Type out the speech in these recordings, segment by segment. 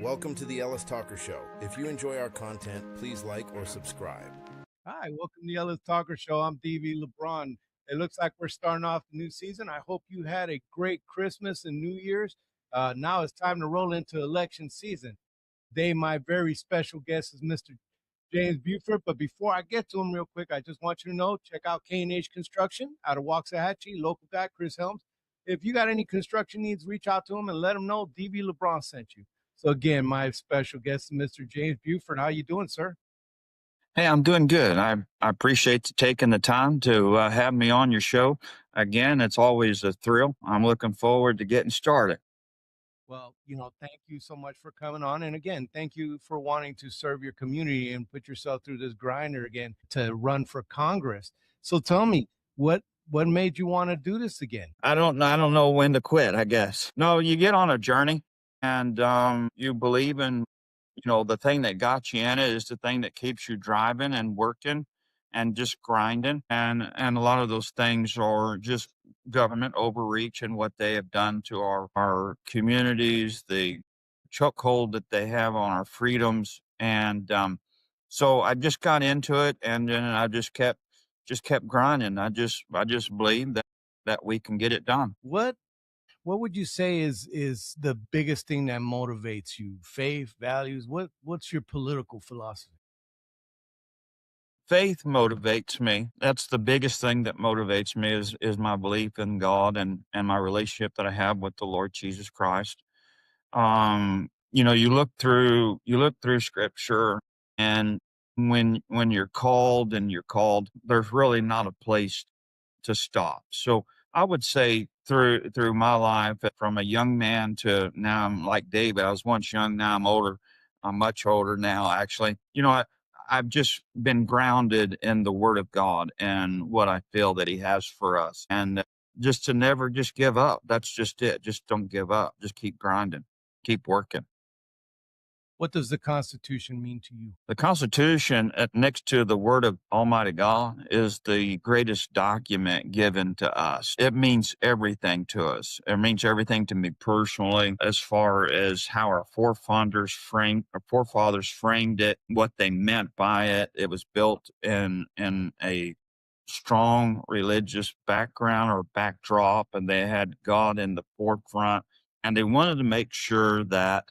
Welcome to the Ellis Talker Show. If you enjoy our content, please like or subscribe. Hi, welcome to the Ellis Talker Show. I'm DV LeBron. It looks like we're starting off the new season. I hope you had a great Christmas and New Year's. Now it's time to roll into election season. Today, my very special guest is Mr. James Buford. But before I get to him real quick, I just want you to know, check out K&H Construction out of Waxahachie, local guy, Chris Helms. If you got any construction needs, reach out to him and let him know DV LeBron sent you. So again, my special guest is Mr. James Buford. How you doing, sir? Hey, I'm doing good. I appreciate you taking the time to have me on your show. Again, it's always a thrill. I'm looking forward to getting started. Well, thank you so much for coming on. And again, thank you for wanting to serve your community and put yourself through this grinder again to run for Congress. So tell me, what made you want to do this again? I don't know when to quit, I guess. No, you get on a journey and you believe in, the thing that got you in it is the thing that keeps you driving and working and just grinding. And a lot of those things are just government overreach and what they have done to our communities, the chokehold that they have on our freedoms. And so I just got into it, and then I just kept grinding. I just believe that we can get it done. What would you say is the biggest thing that motivates you? Faith, values? What's your political philosophy? Faith motivates me. That's the biggest thing that motivates me is my belief in God and my relationship that I have with the Lord Jesus Christ. You look through scripture, and when you're called, there's really not a place to stop. So I would say through my life, from a young man to now, I'm like David. I was once young, now I'm older. I'm much older now, actually. I've just been grounded in the Word of God and what I feel that He has for us, and just to never just give up. That's just it. Just don't give up. Just keep grinding, keep working. What does the Constitution mean to you? The Constitution, next to the Word of Almighty God, is the greatest document given to us. It means everything to us. It means everything to me personally, as far as how our forefathers framed it, what they meant by it. It was built in a strong religious background or backdrop, and they had God in the forefront, and they wanted to make sure that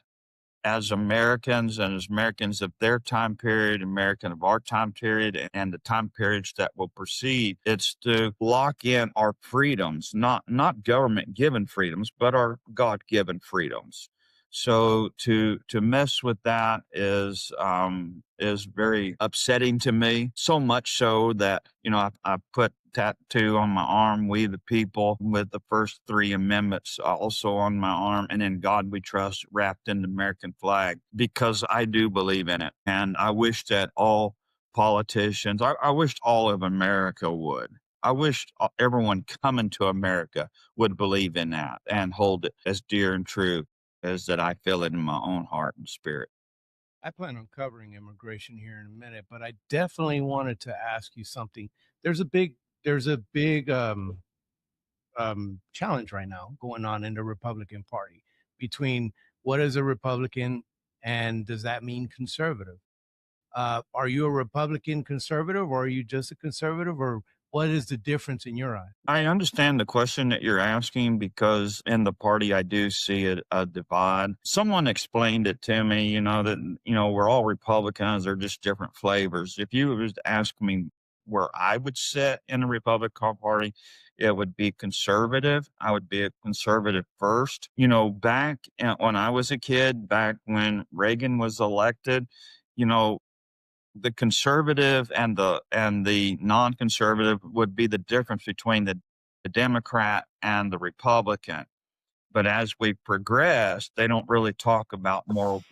as Americans and as Americans of their time period, American of our time period, and the time periods that will proceed, it's to lock in our freedoms, not government given freedoms, but our God given freedoms. So to mess with that is very upsetting to me. So much so that I put tattoo on my arm, "We the People," with the first three amendments also on my arm, and "In God We Trust" wrapped in the American flag, because I do believe in it. And I wish that all politicians, I wished all of America would. I wished everyone coming to America would believe in that and hold it as dear and true as that I feel it in my own heart and spirit. I plan on covering immigration here in a minute, but I definitely wanted to ask you something. There's a big challenge right now going on in the Republican Party between what is a Republican and does that mean conservative? Are you a Republican conservative, or are you just a conservative, or what is the difference in your eye? I understand the question that you're asking, because in the party I do see a divide. Someone explained it to me, that we're all Republicans, they're just different flavors. If you was to ask me where I would sit in the Republican Party, it would be conservative. I would be a conservative first. Back when I was a kid, back when Reagan was elected, you know, the conservative and the non-conservative would be the difference between the Democrat and the Republican. But as we progressed, they don't really talk about moral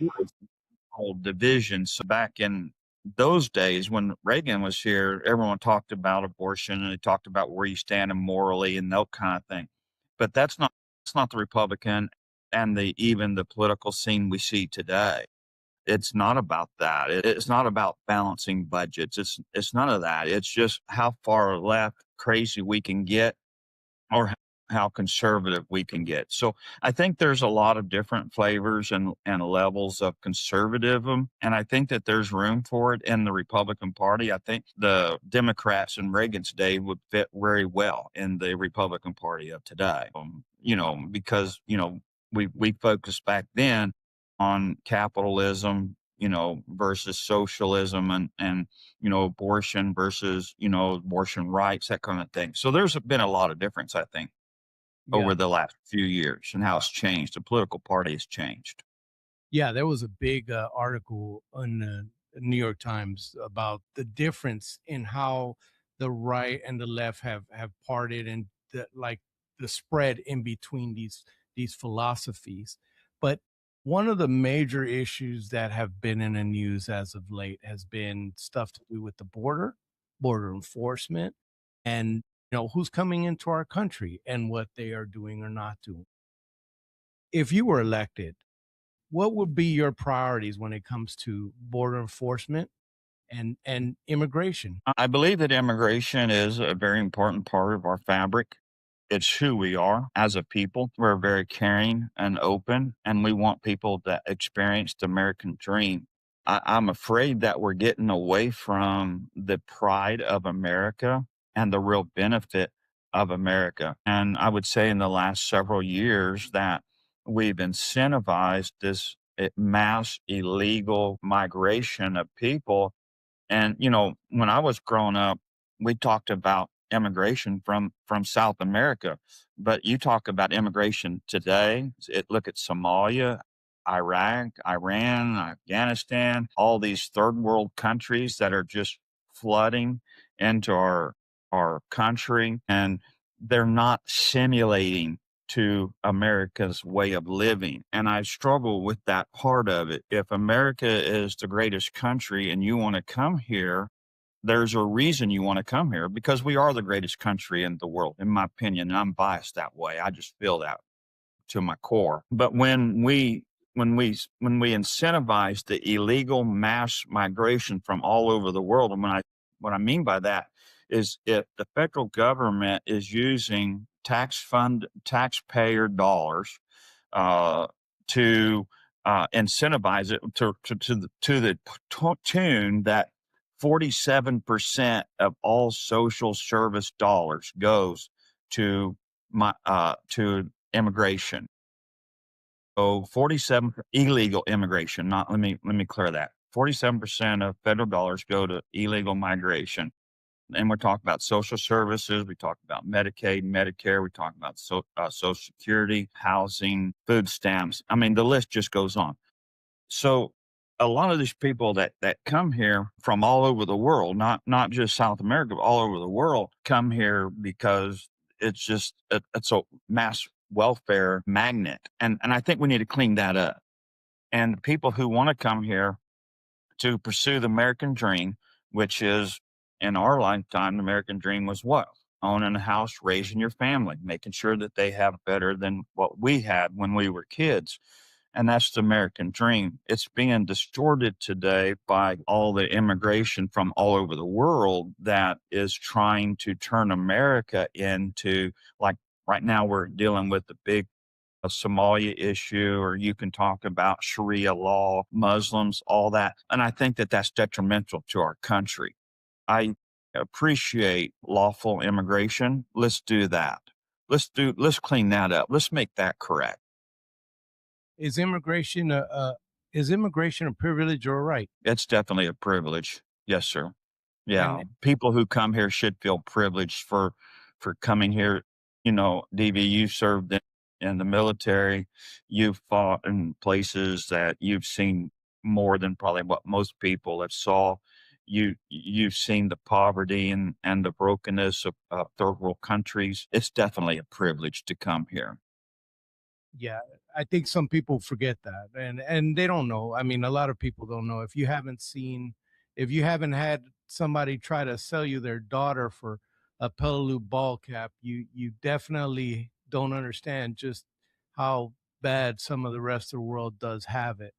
divisions. So back in those days when Reagan was here, everyone talked about abortion and they talked about where you stand morally and that kind of thing. But that's not the Republican and even the political scene we see today. It's not about that. It's not about balancing budgets. It's none of that. It's just how far left crazy we can get, or how conservative we can get. So I think there's a lot of different flavors and levels of conservatism. And I think that there's room for it in the Republican Party. I think the Democrats in Reagan's day would fit very well in the Republican Party of today. Because, we focused back then on capitalism, versus socialism and abortion versus, abortion rights, that kind of thing. So there's been a lot of difference, I think, Yeah. over the last few years and how it's changed. The political party has changed. Yeah, there was a big article on the New York Times about the difference in how the right and the left have parted, and the spread in between these philosophies. But one of the major issues that have been in the news as of late has been stuff to do with the border enforcement, and who's coming into our country and what they are doing or not doing. If you were elected, what would be your priorities when it comes to border enforcement and immigration? I believe that immigration is a very important part of our fabric. It's who we are as a people. We're very caring and open, and we want people that experience the American dream. I'm afraid that we're getting away from the pride of America and the real benefit of America. And I would say in the last several years that we've incentivized this mass illegal migration of people. And, when I was growing up, we talked about immigration from South America, but you talk about immigration today, look at Somalia, Iraq, Iran, Afghanistan, all these third world countries that are just flooding into our country, and they're not simulating to America's way of living. And I struggle with that part of it. If America is the greatest country and you want to come here, there's a reason you want to come here because we are the greatest country in the world, in my opinion. And I'm biased that way. I just feel that to my core. But when we incentivize the illegal mass migration from all over the world, and what I mean by that is if the federal government is using taxpayer dollars uh, to incentivize it to the tune that 47% of all social service dollars goes to immigration. So 47 illegal immigration, not let me clear that. 47% of federal dollars go to illegal migration. And we're talking about social services, we talk about Medicaid, Medicare, we talk about Social Security, housing, food stamps. I mean, the list just goes on. So a lot of these people that come here from all over the world, not just South America, but all over the world, come here because it's a mass welfare magnet. And I think we need to clean that up. And the people who want to come here to pursue the American dream, which is in our lifetime, the American dream was what? Owning a house, raising your family, making sure that they have better than what we had when we were kids. And that's the American dream. It's being distorted today by all the immigration from all over the world that is trying to turn America into, like, right now we're dealing with the big Somalia issue, or you can talk about Sharia law, Muslims, all that. And I think that that's detrimental to our country. I appreciate lawful immigration. Let's do that. Let's clean that up. Let's make that correct. Is immigration a privilege or a right? It's definitely a privilege. Yes, sir. And Yeah. People who come here should feel privileged for coming here. DV, you served in the military. You've fought in places that you've seen more than probably what most people have saw. You've seen the poverty and the brokenness of third world countries. It's definitely a privilege to come here. yeah, I think some people forget that, and they don't know. I mean, a lot of people don't know. If you haven't had somebody try to sell you their daughter for a Pelelu ball cap, you definitely don't understand just how bad some of the rest of the world does have it.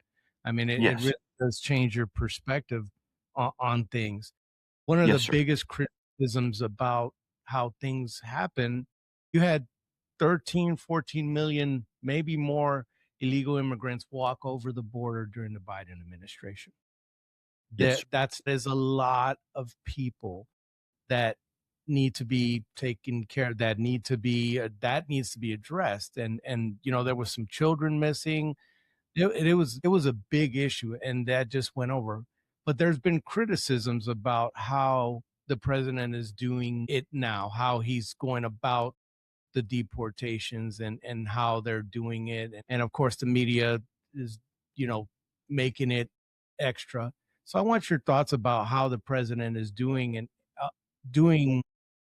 I mean, it Yes. really does change your perspective on things. One of the Yes, sir. biggest criticisms about how things happen, you had 13, 14 million, maybe more illegal immigrants walk over the border during the Biden administration. Yes. There's a lot of people that need to be taken care of, that needs to be addressed. And there was some children missing. It was a big issue, and that just went over. But there's been criticisms about how the president is doing it now, how he's going about the deportations and how they're doing it. And of course, the media is, you know, making it extra. So I want your thoughts about how the president is doing and uh, doing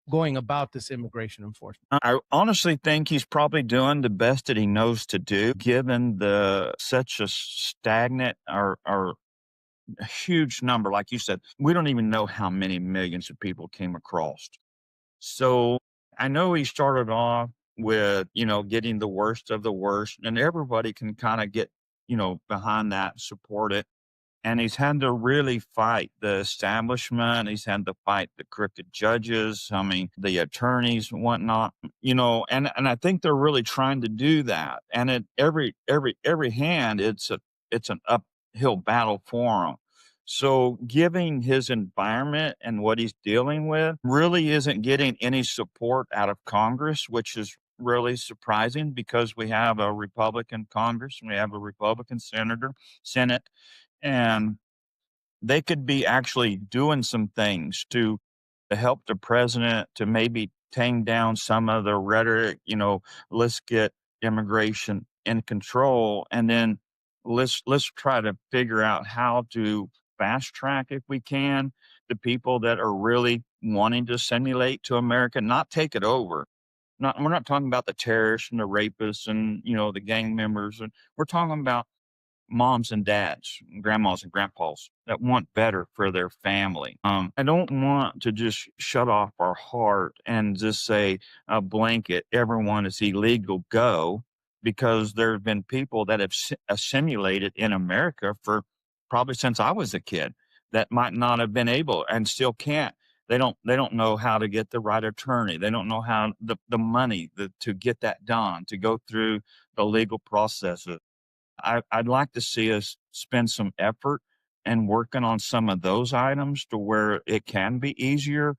going about this immigration enforcement. I honestly think he's probably doing the best that he knows to do, given the such a stagnant or a huge number. Like you said, we don't even know how many millions of people came across. So I know he started off with, getting the worst of the worst, and everybody can kind of get, behind that, support it. And he's had to really fight the establishment. He's had to fight the crooked judges. I mean, the attorneys and whatnot, and I think they're really trying to do that. And at every hand, it's an uphill battle for him. So giving his environment and what he's dealing with really isn't getting any support out of Congress, which is really surprising because we have a Republican Congress and we have a Republican Senate, and they could be actually doing some things to help the president to maybe tame down some of the rhetoric, let's get immigration in control, and then let's try to figure out how to fast track, if we can, the people that are really wanting to assimilate to America, not take it over. We're not talking about the terrorists and the rapists and the gang members, and we're talking about moms and dads, grandmas and grandpas that want better for their family. I don't want to just shut off our heart and just say a blanket, everyone is illegal, go, because there have been people that have assimilated in America for probably since I was a kid that might not have been able and still can't. They don't know how to get the right attorney. They don't know how the money to get that done, to go through the legal processes. I'd like to see us spend some effort and working on some of those items to where it can be easier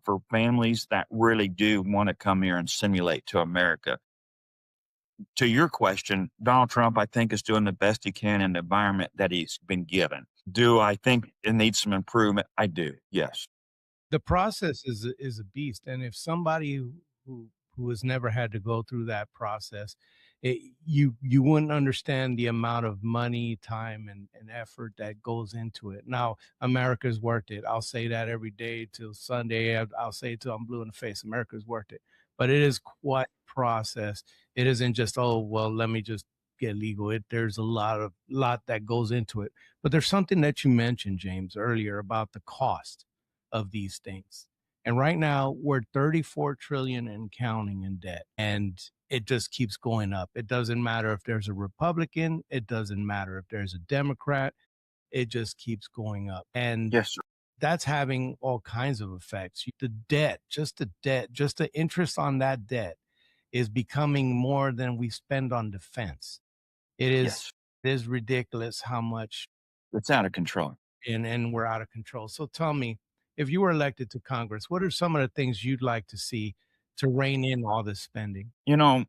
for families that really do want to come here and simulate to America. To your question, Donald Trump, I think, is doing the best he can in the environment that he's been given. Do I think it needs some improvement? I do, yes. The process is a beast, and if somebody who has never had to go through that process, you wouldn't understand the amount of money, time, and effort that goes into it. Now, America's worth it. I'll say that every day till Sunday. I'll say it till I'm blue in the face. America's worth it, but it is quite a process. It isn't just, oh well, let me just get legal. There's a lot that goes into it. But there's something that you mentioned, James, earlier about the cost of these things. And right now we're 34 trillion and counting in debt. And it just keeps going up. It doesn't matter if there's a Republican, it doesn't matter if there's a Democrat, it just keeps going up. And Yes, sir. that's having all kinds of effects. The debt, just the interest on that debt is becoming more than we spend on defense. It is Yes. it is ridiculous how much, It's out of control. and we're out of control. So tell me, if you were elected to Congress, what are some of the things you'd like to see to rein in all this spending? You know,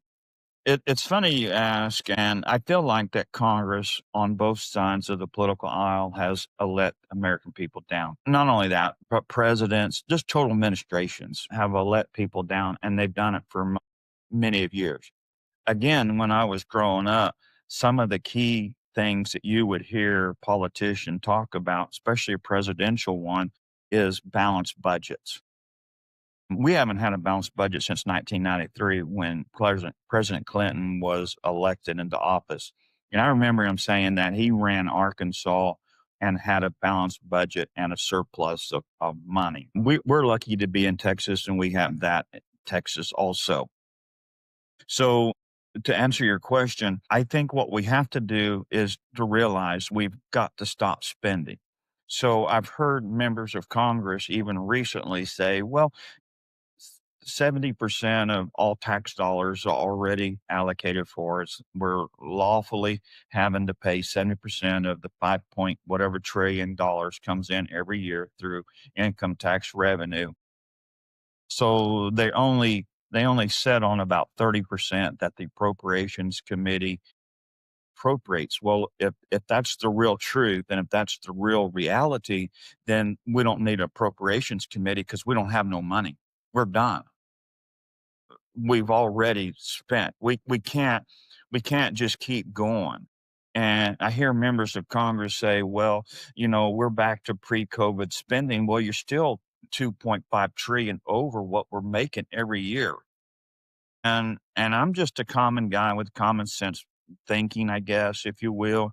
it's funny you ask, and I feel like that Congress on both sides of the political aisle has let American people down. Not only that, but presidents, just total administrations have let people down, and they've done it for many of years. Again, when I was growing up, some of the key things that you would hear politicians talk about, especially a presidential one, is balanced budgets. We haven't had a balanced budget since 1993 when President Clinton was elected into office. And I remember him saying that he ran Arkansas and had a balanced budget and a surplus of money. We're lucky to be in Texas, and we have that in Texas also. So, to answer your question, I think what we have to do is to realize we've got to stop spending. So I've heard members of Congress even recently say, well, 70% of all tax dollars are already allocated for us. We're lawfully having to pay 70% of the 5 point whatever trillion dollars comes in every year through income tax revenue. So they only set on about 30% that the appropriations committee appropriates. Well, if that's the real truth and if that's the real reality, then we don't need an appropriations committee because we don't have no money. We're done. We've already spent. We can't just keep going. And I hear members of Congress say, well, we're back to pre-COVID spending. Well, you're still 2.5 trillion over what we're making every year. And I'm just a common guy with common sense thinking, I guess, if you will.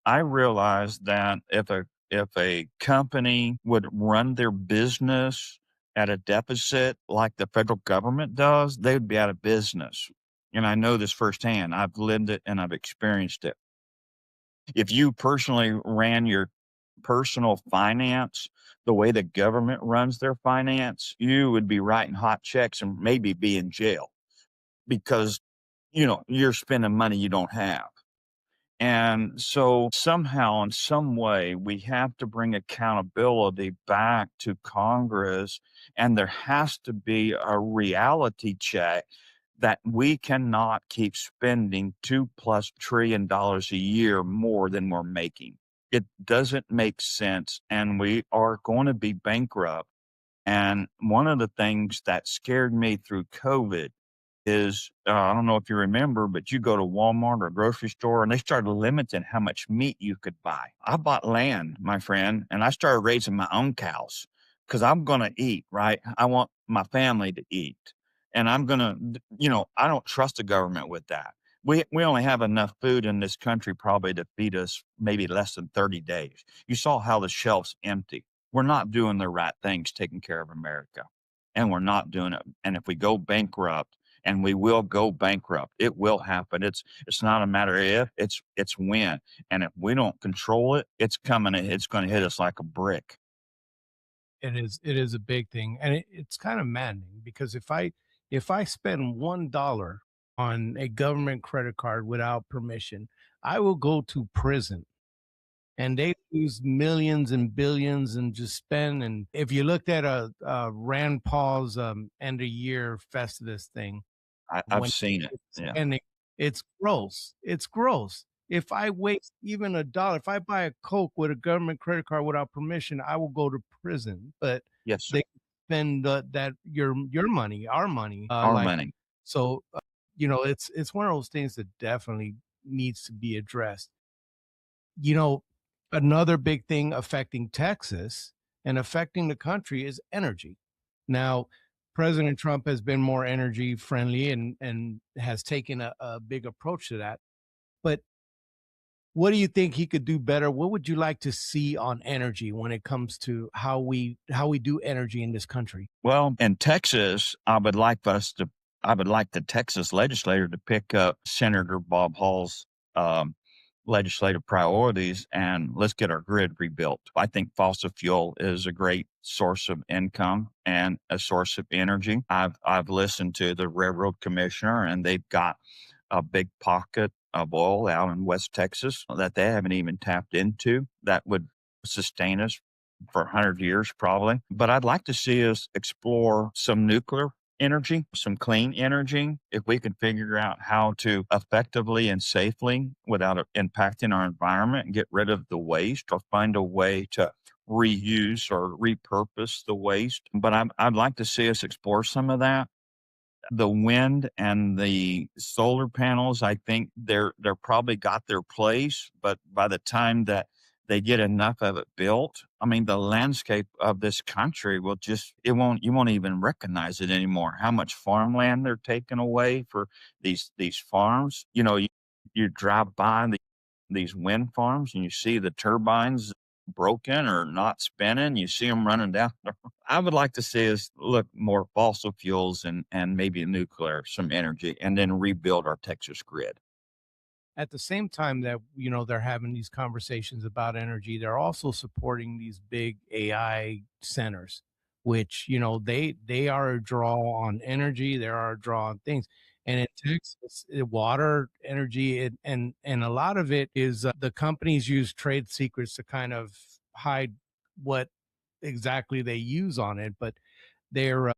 I realize that if a company would run their business at a deficit like the federal government does, they would be out of business. And I know this firsthand. I've lived it and I've experienced it. If you personally ran your personal finance the way the government runs their finance, you would be writing hot checks and maybe be in jail because you're spending money you don't have. And so somehow, in some way, we have to bring accountability back to Congress, and there has to be a reality check that we cannot keep spending $2+ trillion a year more than we're making. It doesn't make sense, and we are going to be bankrupt. And one of the things that scared me through COVID is, I don't know if you remember, but you go to Walmart or a grocery store and they started limiting how much meat you could buy. I bought land, my friend, and I started raising my own cows because I'm going to eat, right? I want my family to eat. And I'm going to, I don't trust the government with that. We only have enough food in this country probably to feed us maybe less than 30 days. You saw how the shelves empty. We're not doing the right things taking care of America. And we're not doing it. And if we go bankrupt, and we will go bankrupt. It will happen. It's not a matter of if, it's when. And if we don't control it, it's coming. It's going to hit us like a brick. It is a big thing, and it's kind of maddening because if I spend $1 on a government credit card without permission, I will go to prison. And they lose millions and billions and just spend. And if you looked at Rand Paul's end of year Festivus thing, I've when seen it. it's Yeah. spending, it's gross. It's gross. If I waste even a dollar, if I buy a Coke with a government credit card without permission, I will go to prison. But Yes, sir. they spend that your money, our money, Our like money. so. It's one of those things that definitely needs to be addressed. You know, Another big thing affecting Texas and affecting the country is energy. Now, President Trump has been more energy friendly and has taken a big approach to that. But what do you think he could do better? What would you like to see on energy when it comes to how we do energy in this country? Well, in Texas, I would like the Texas legislature to pick up Senator Bob Hall's um, legislative priorities and let's get our grid rebuilt. I think fossil fuel is a great source of income and a source of energy. I've listened to the railroad commissioner and they've got a big pocket of oil out in West Texas that they haven't even tapped into that would sustain us for 100 years probably. But I'd like to see us explore some nuclear energy, some clean energy. If we can figure out how to effectively and safely, without impacting our environment, get rid of the waste or find a way to reuse or repurpose the waste. But I'd like to see us explore some of that. The wind and the solar panels, I think they're probably got their place, but by the time that they get enough of it built, I mean, the landscape of this country will just you won't even recognize it anymore. How much farmland they're taking away for these farms. You drive by these wind farms and you see the turbines broken or not spinning. You see them running down. I would like to see us look more fossil fuels and maybe nuclear, some energy, and then rebuild our Texas grid. At the same time that they're having these conversations about energy, they're also supporting these big AI centers, which, they are a draw on energy, they are a draw on things. And in Texas, water, energy, and a lot of it is the companies use trade secrets to kind of hide what exactly they use on it, but they're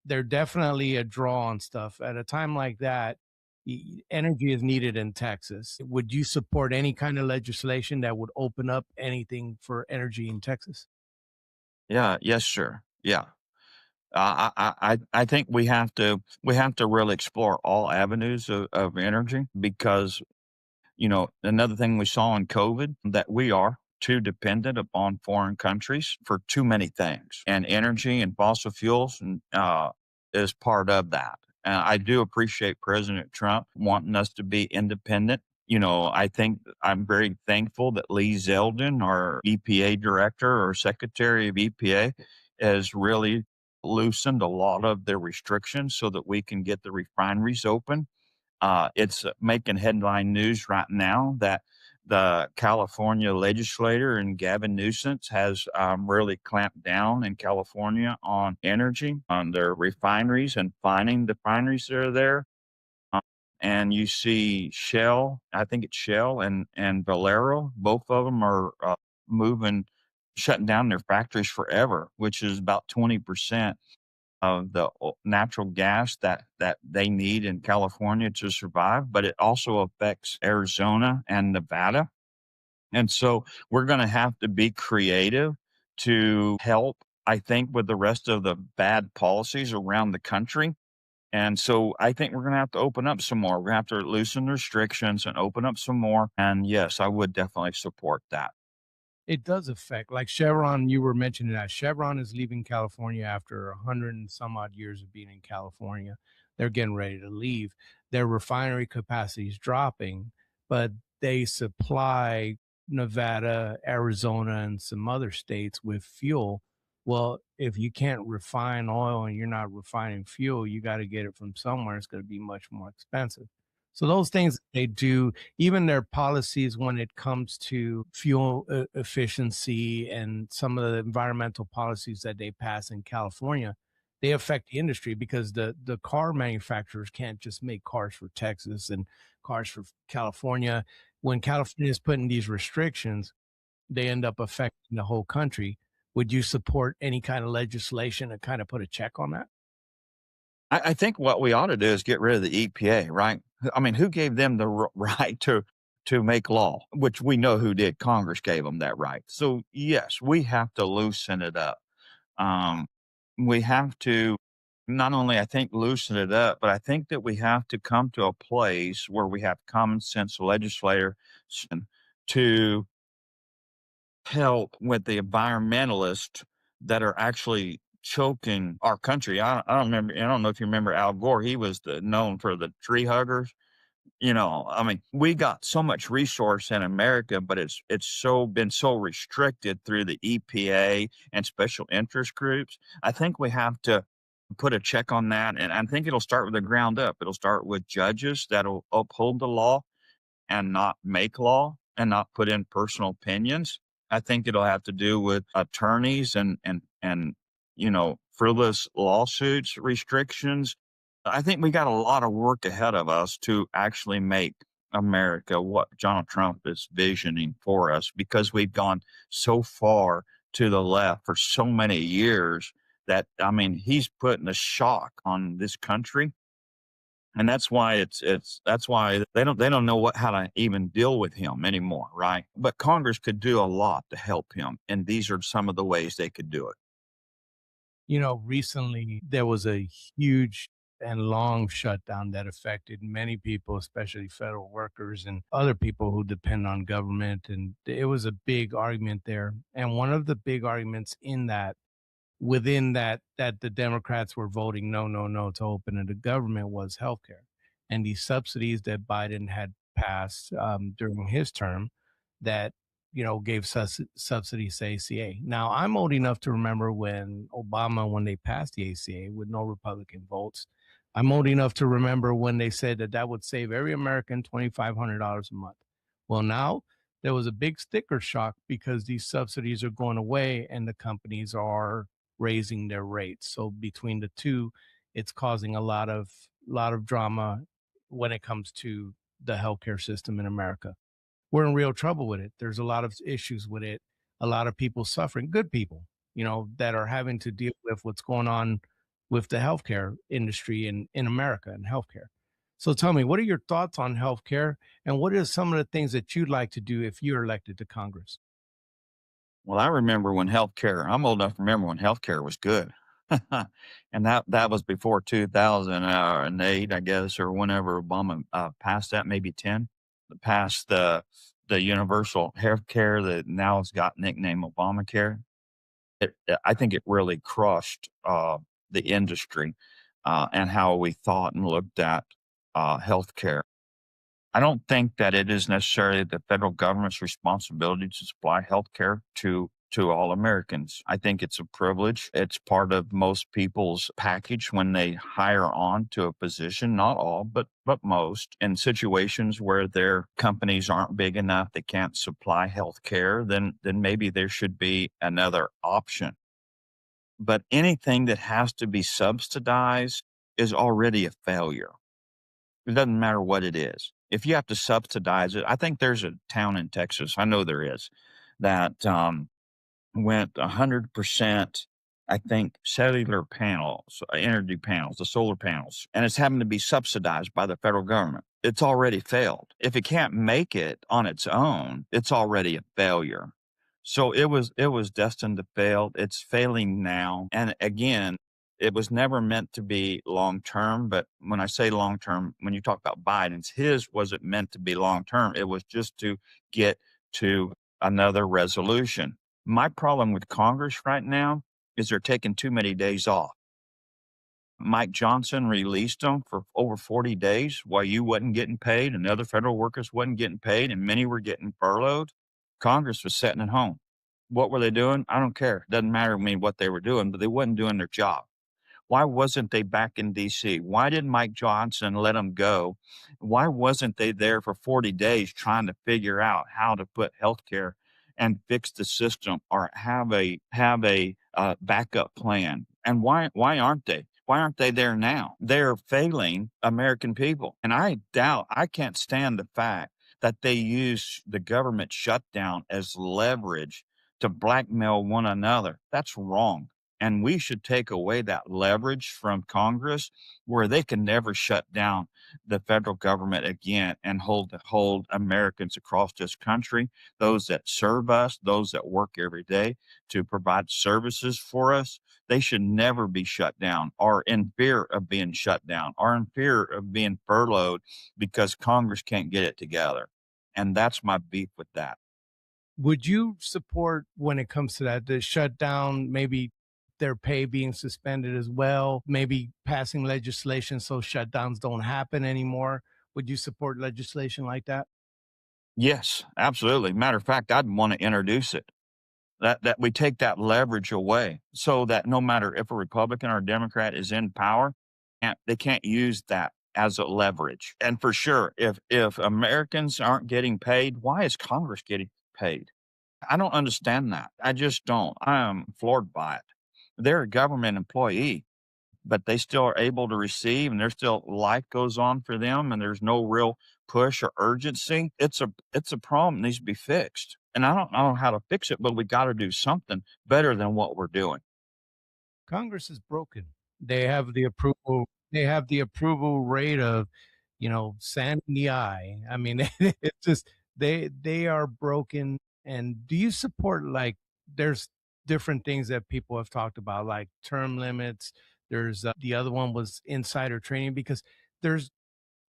they're definitely a draw on stuff. At a time like that, energy is needed in Texas. Would you support any kind of legislation that would open up anything for energy in Texas? Yeah, yes, sir. Yeah. I think we have to really explore all avenues of energy because another thing we saw in COVID that we are too dependent upon foreign countries for too many things, and energy and fossil fuels is part of that. And I do appreciate President Trump wanting us to be independent. I think I'm very thankful that Lee Zeldin, our EPA director or secretary of EPA, has really loosened a lot of the restrictions so that we can get the refineries open. It's making headline news right now that the California legislator and Gavin Newsom has really clamped down in California on energy, on their refineries and fining the refineries that are there. Um, and you see Shell, I think it's Shell and Valero, both of them are moving, shutting down their factories forever, which is about 20% of the natural gas that they need in California to survive, but it also affects Arizona and Nevada. And so we're going to have to be creative to help, I think, with the rest of the bad policies around the country. And so I think we're going to have to open up some more. We're going to have to loosen restrictions and open up some more. And yes, I would definitely support that. It does affect, like Chevron, you were mentioning that Chevron is leaving California after 100 and some odd years of being in California. They're getting ready to leave. Their refinery capacity is dropping, but they supply Nevada, Arizona, and some other states with fuel. Well, if you can't refine oil and you're not refining fuel, you got to get it from somewhere. It's going to be much more expensive. So those things they do, even their policies when it comes to fuel efficiency and some of the environmental policies that they pass in California, they affect the industry because the car manufacturers can't just make cars for Texas and cars for California. When California is putting these restrictions, they end up affecting the whole country. Would you support any kind of legislation to kind of put a check on that? I think what we ought to do is get rid of the EPA, right? I mean, who gave them the right to make law? Which we know who did. Congress gave them that right. So yes, we have to loosen it up. Um, we have to not only, I think, loosen it up, but I think that we have to come to a place where we have common sense legislators to help with the environmentalists that are actually choking our country. I don't remember. I don't know if you remember Al Gore. He was known for the tree huggers. I mean, we got so much resource in America, but it's so been so restricted through the EPA and special interest groups. I think we have to put a check on that, and I think it'll start with the ground up. It'll start with judges that'll uphold the law and not make law and not put in personal opinions. I think it'll have to do with attorneys and frivolous lawsuits, restrictions. I think we got a lot of work ahead of us to actually make America what Donald Trump is visioning for us because we've gone so far to the left for so many years that I mean he's putting a shock on this country, and that's why that's why they don't know how to even deal with him anymore, right? But Congress could do a lot to help him, and these are some of the ways they could do it. Recently there was a huge and long shutdown that affected many people, especially federal workers and other people who depend on government. And it was a big argument there. And one of the big arguments in that within that the Democrats were voting no, no, no to open the government was healthcare and these subsidies that Biden had passed during his term that gave subsidies to ACA. Now I'm old enough to remember when they passed the ACA with no Republican votes. I'm old enough to remember when they said that would save every American $2,500 a month. Well, now there was a big sticker shock because these subsidies are going away and the companies are raising their rates. So between the two, it's causing a lot of drama when it comes to the healthcare system in America. We're in real trouble with it. There's a lot of issues with it. A lot of people suffering, good people, that are having to deal with what's going on with the healthcare industry in America and healthcare. So tell me, what are your thoughts on healthcare and what are some of the things that you'd like to do if you're elected to Congress? Well, I remember when healthcare I'm old enough to remember when healthcare was good. And that was before 2008, I guess, or whenever Obama, passed that, maybe 10, passed the universal healthcare that now has got nicknamed Obamacare. I think it really crushed, the industry, and how we thought and looked at, healthcare. I don't think that it is necessarily the federal government's responsibility to supply health care to all Americans. I think it's a privilege. It's part of most people's package when they hire on to a position, not all, but most. In situations where their companies aren't big enough, they can't supply health care, then maybe there should be another option. But anything that has to be subsidized is already a failure. It doesn't matter what it is. If you have to subsidize it, I think there's a town in Texas, I know there is, that, went 100%, I think, cellular panels, energy panels, the solar panels, and it's having to be subsidized by the federal government. It's already failed. If it can't make it on its own, it's already a failure. So it was destined to fail. It's failing now. And again, it was never meant to be long term. But when I say long term, when you talk about Biden's, his wasn't meant to be long term. It was just to get to another resolution. My problem with Congress right now is they're taking too many days off. Mike Johnson released them for over 40 days while you wasn't getting paid and other federal workers wasn't getting paid and many were getting furloughed. Congress was sitting at home. What were they doing? I don't care. Doesn't matter to me what they were doing, but they wasn't doing their job. Why wasn't they back in DC? Why didn't Mike Johnson let them go? Why wasn't they there for 40 days trying to figure out how to put healthcare and fix the system or have a backup plan? And why aren't they? Why aren't they there now? They're failing American people. And I can't stand the fact that they use the government shutdown as leverage to blackmail one another. That's wrong. And we should take away that leverage from Congress where they can never shut down the federal government again and hold Americans across this country, those that serve us, those that work every day to provide services for us. They should never be shut down or in fear of being shut down or in fear of being furloughed because Congress can't get it together. And that's my beef with that. Would you support when it comes to that, the shutdown, maybe their pay being suspended as well, maybe passing legislation so shutdowns don't happen anymore? Would you support legislation like that? Yes, absolutely. Matter of fact, I'd want to introduce it. That we take that leverage away so that no matter if a Republican or a Democrat is in power, they can't use that as a leverage. And for sure, if Americans aren't getting paid, why is Congress getting paid? I don't understand that. I just don't. I am floored by it. They're a government employee, but they still are able to receive and there's still life goes on for them and there's no real push or urgency. It's a problem that needs to be fixed. And I don't know how to fix it, but we got to do something better than what we're doing. Congress is broken. They have the approval rate of, sand in the eye. I mean, it's just they are broken. And do you support, like, there's different things that people have talked about, like term limits. There's the other one was insider trading because there's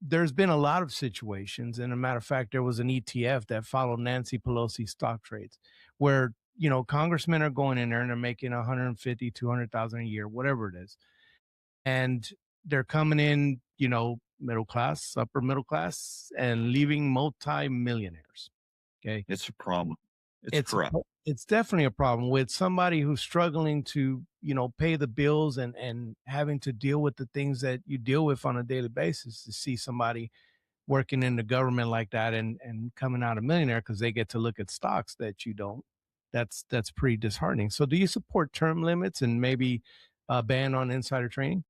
there's been a lot of situations, and a matter of fact, there was an ETF that followed Nancy Pelosi stock trades, where congressmen are going in there and they're making 150, 200,000 a year, whatever it is, and they're coming in, middle class, upper middle class, and leaving multi-millionaires. Okay, It's a problem. It's it's a corrupt. it's definitely a problem with somebody who's struggling to pay the bills and having to deal with the things that you deal with on a daily basis. To see somebody working in the government like that and coming out a millionaire because they get to look at stocks that you don't. That's pretty disheartening. So do you support term limits and maybe a ban on insider trading?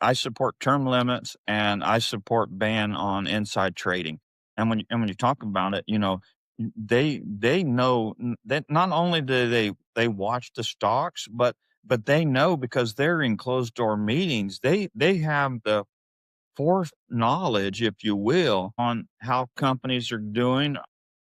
I support term limits and I support ban on inside trading. And when you talk about it, they know that not only do they watch the stocks, but they know because they're in closed door meetings. They have the foreknowledge, if you will, on how companies are doing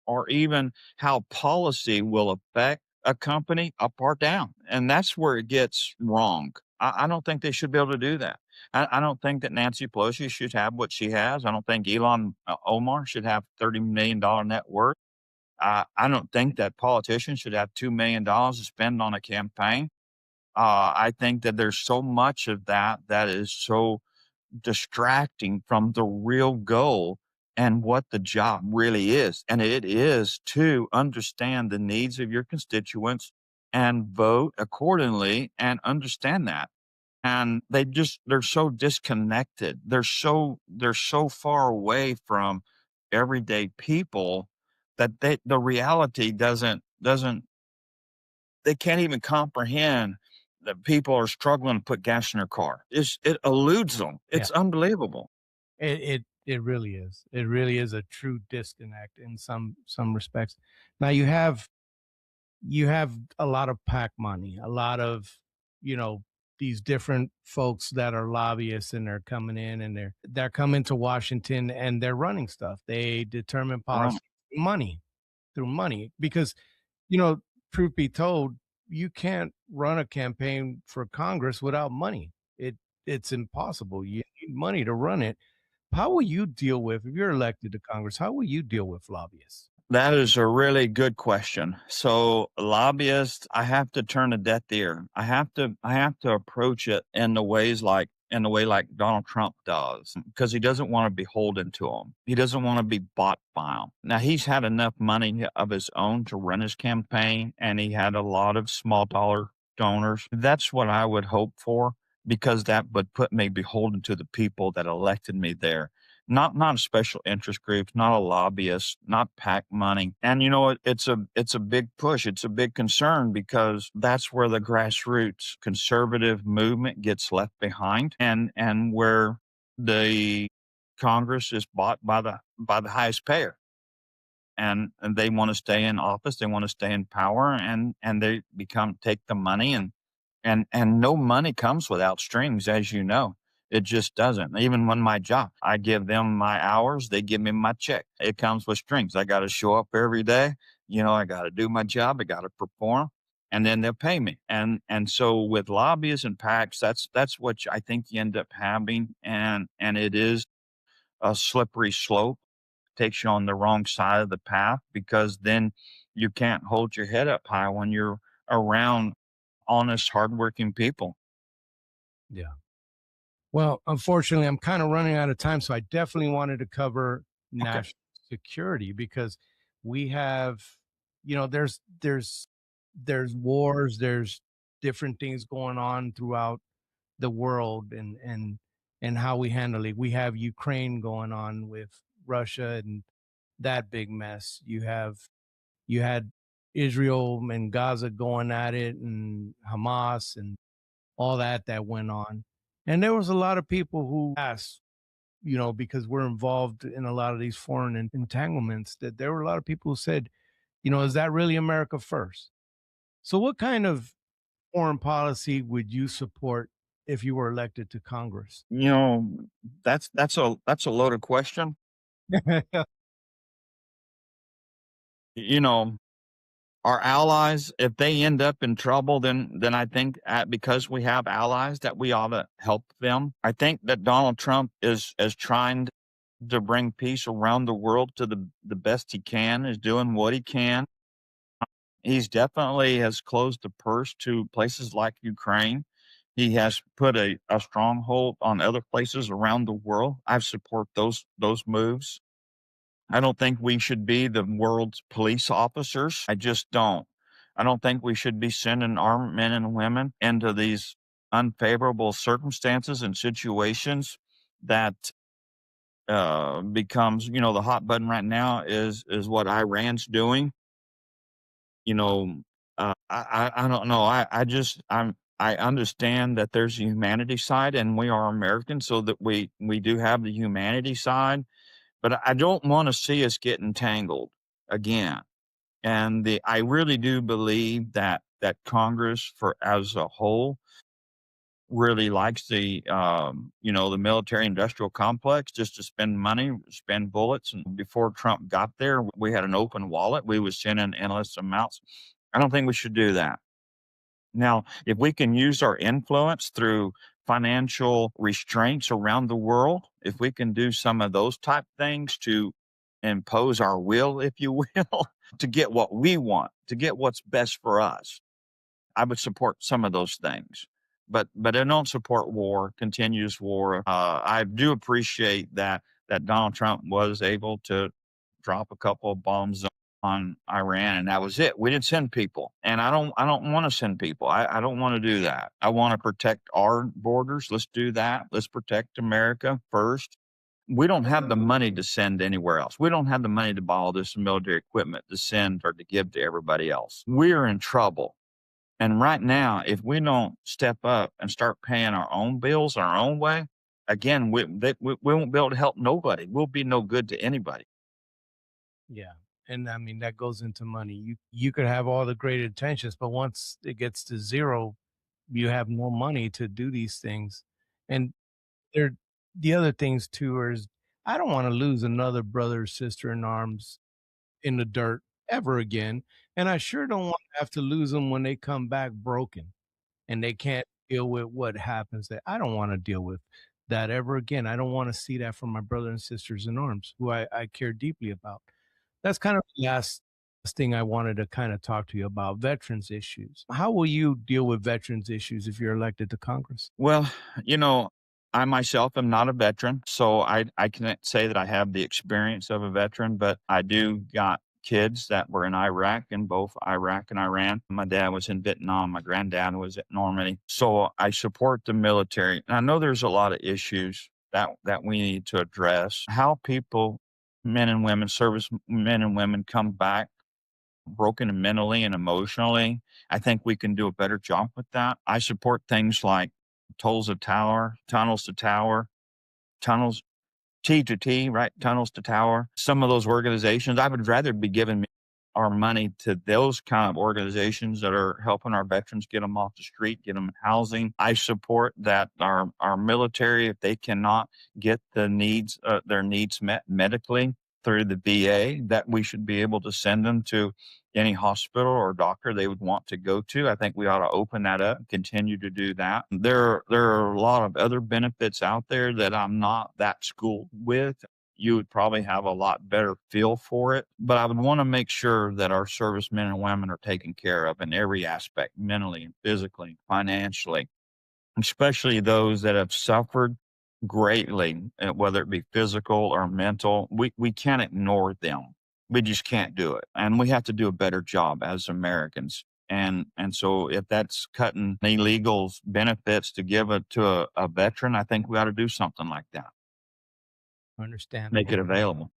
or even how policy will affect a company up or down. And that's where it gets wrong. I don't think they should be able to do that. I don't think that Nancy Pelosi should have what she has. I don't think Elon Omar should have $30 million net worth. I don't think that politicians should have $2 million to spend on a campaign. I think that there's so much of that that is so distracting from the real goal and what the job really is. And it is to understand the needs of your constituents and vote accordingly and understand that. And they're so disconnected. They're so far away from everyday people that the reality doesn't they can't even comprehend that people are struggling to put gas in their car. It eludes them. Yeah. It's unbelievable. It really is. It really is a true disconnect in some respects. Now you have a lot of PAC money, a lot of, you know, these different folks that are lobbyists and they're coming in and they're coming to Washington and they're running stuff. They determine Right. policy money through money because, you know, truth be told, you can't run a campaign for Congress without money. It's impossible. You need money to run it. How will you deal with if you're elected to Congress? How will you deal with lobbyists? That is a really good question. So lobbyists, I have to turn a deaf ear. I have to approach it in the way like Donald Trump does, because he doesn't want to be beholden to them. He doesn't want to be bought by them. Now he's had enough money of his own to run his campaign, and he had a lot of small dollar donors. That's what I would hope for, because that would put me beholden to the people that elected me there, not special interest groups, not a lobbyist, not PAC money. And it's a big push. It's a big concern because that's where the grassroots conservative movement gets left behind, and where the Congress is bought by the highest payer. And they want to stay in office, they want to stay in power, and they become take the money, and no money comes without strings, as you know. It just doesn't. Even when my job, I give them my hours, they give me my check. It comes with strings. I got to show up every day. I got to do my job. I got to perform, and then they'll pay me. And so with lobbyists and PACs, that's what I think you end up having, and it is a slippery slope. Takes you on the wrong side of the path, because then you can't hold your head up high when you're around honest, hardworking people. Yeah. Well, unfortunately, I'm kind of running out of time, so I definitely wanted to cover Okay. national security because we have, there's wars, there's different things going on throughout the world, and how we handle it. We have Ukraine going on with Russia and that big mess. You had Israel and Gaza going at it, and Hamas and all that went on. And there was a lot of people who asked, because we're involved in a lot of these foreign entanglements, that there were a lot of people who said, is that really America first? So what kind of foreign policy would you support if you were elected to Congress? You know, that's a loaded question. You know, our allies, if they end up in trouble, then I think, because we have allies, that we ought to help them. I think that Donald Trump is trying to bring peace around the world to the best he can, is doing what he can. He's definitely has closed the purse to places like Ukraine. He has put a stronghold on other places around the world. I support those moves. I don't think we should be the world's police officers. I just don't. I don't think we should be sending armed men and women into these unfavorable circumstances and situations that becomes, the hot button right now is what Iran's doing. I don't know. I understand that there's a humanity side, and we are Americans, so that we do have the humanity side, but I don't want to see us get entangled again. And I really do believe that Congress, for as a whole, really likes the military industrial complex, just to spend money, spend bullets. And before Trump got there, we had an open wallet. We was sending endless amounts. I don't think we should do that. Now, if we can use our influence through financial restraints around the world, if we can do some of those type things to impose our will, if you will, to get what we want, to get what's best for us, I would support some of those things. But I don't support war, continuous war. I do appreciate that Donald Trump was able to drop a couple of bombs on Iran, and that was it. We didn't send people, and I don't want to send people. I don't want to do that. I want to protect our borders. Let's do that. Let's protect America first. We don't have the money to send anywhere else. We don't have the money to buy all this military equipment to send or to give to everybody else. We're in trouble. And right now, if we don't step up and start paying our own bills our own way, again, we won't be able to help nobody. We'll be no good to anybody. Yeah. And I mean, that goes into money. You could have all the great intentions, but once it gets to zero, you have no money to do these things. And there, the other things too is I don't want to lose another brother or sister in arms in the dirt ever again. And I sure don't want to have to lose them when they come back broken and they can't deal with what happens. That I don't want to deal with that ever again. I don't want to see that from my brother and sisters in arms who I care deeply about. That's kind of the last thing I wanted to kind of talk to you about veterans issues. How will you deal with veterans issues if you're elected to Congress? Well, I myself am not a veteran, so I can't say that I have the experience of a veteran, but I do got kids that were in Iraq, in both Iraq and Iran. My dad was in Vietnam. My granddad was at Normandy. So I support the military. And I know there's a lot of issues that we need to address. How people, men and women, service men and women, come back broken mentally and emotionally. I think we can do a better job with that. I support things like tunnels to tower, tunnels T to T, right? Tunnels to tower. Some of those organizations, I would rather be giving our money to those kind of organizations that are helping our veterans get them off the street, get them housing. I support that our military, if they cannot get their needs met medically through the VA, that we should be able to send them to any hospital or doctor they would want to go to. I think we ought to open that up and continue to do that. There are a lot of other benefits out there that I'm not that schooled with. You would probably have a lot better feel for it. But I would want to make sure that our servicemen and women are taken care of in every aspect, mentally and physically, financially, especially those that have suffered greatly, whether it be physical or mental. We can't ignore them. We just can't do it. And we have to do a better job as Americans. And so if that's cutting illegal benefits to give it to a veteran, I think we ought to do something like that. Make it Understandable. available.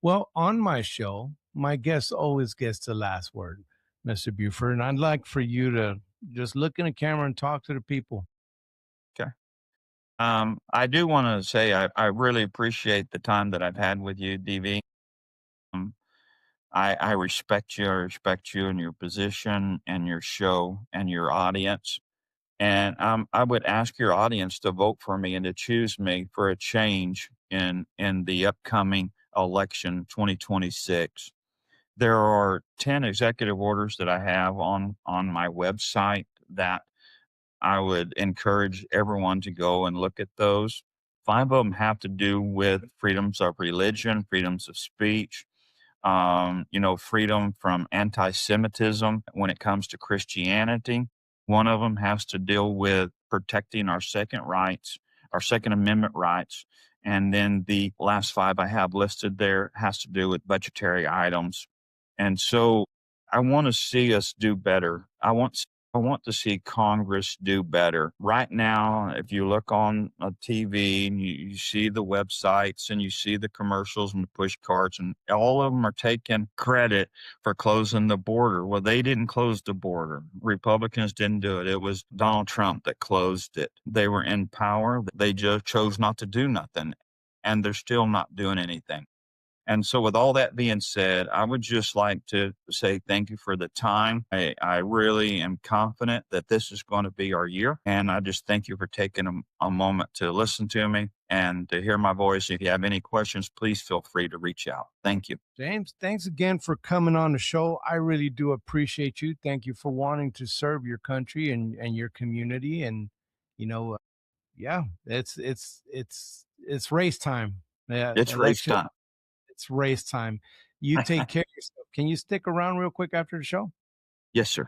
Well, on my show, my guest always gets the last word, Mr. Buford. And I'd like for you to just look in the camera and talk to the people. Okay. I do want to say I really appreciate the time that I've had with you, DV. Um, I respect you. I respect you and your position and your show and your audience. And I would ask your audience to vote for me and to choose me for a change in the upcoming election 2026. There are 10 executive orders that I have on my website that I would encourage everyone to go and look at those. 5 of them have to do with freedoms of religion, freedoms of speech, freedom from anti-Semitism when it comes to Christianity. One of them has to deal with protecting our our Second Amendment rights. And then the last 5 I have listed there has to do with budgetary items. And so I want to see us do better. I want I want to see Congress do better. Right now, if you look on TV and you see the websites and you see the commercials and the push cards, and all of them are taking credit for closing the border. Well, they didn't close the border. Republicans didn't do it. It was Donald Trump that closed it. They were in power. They just chose not to do nothing, and they're still not doing anything. And so, with all that being said, I would just like to say thank you for the time. I really am confident that this is going to be our year. And I just thank you for taking a moment to listen to me and to hear my voice. If you have any questions, please feel free to reach out. Thank you. James, thanks again for coming on the show. I really do appreciate you. Thank you for wanting to serve your country and your community. And, you know, yeah, it's race time. Yeah, It's race election. time. It's race time. You take care of yourself. Can you stick around real quick after the show? Yes, sir.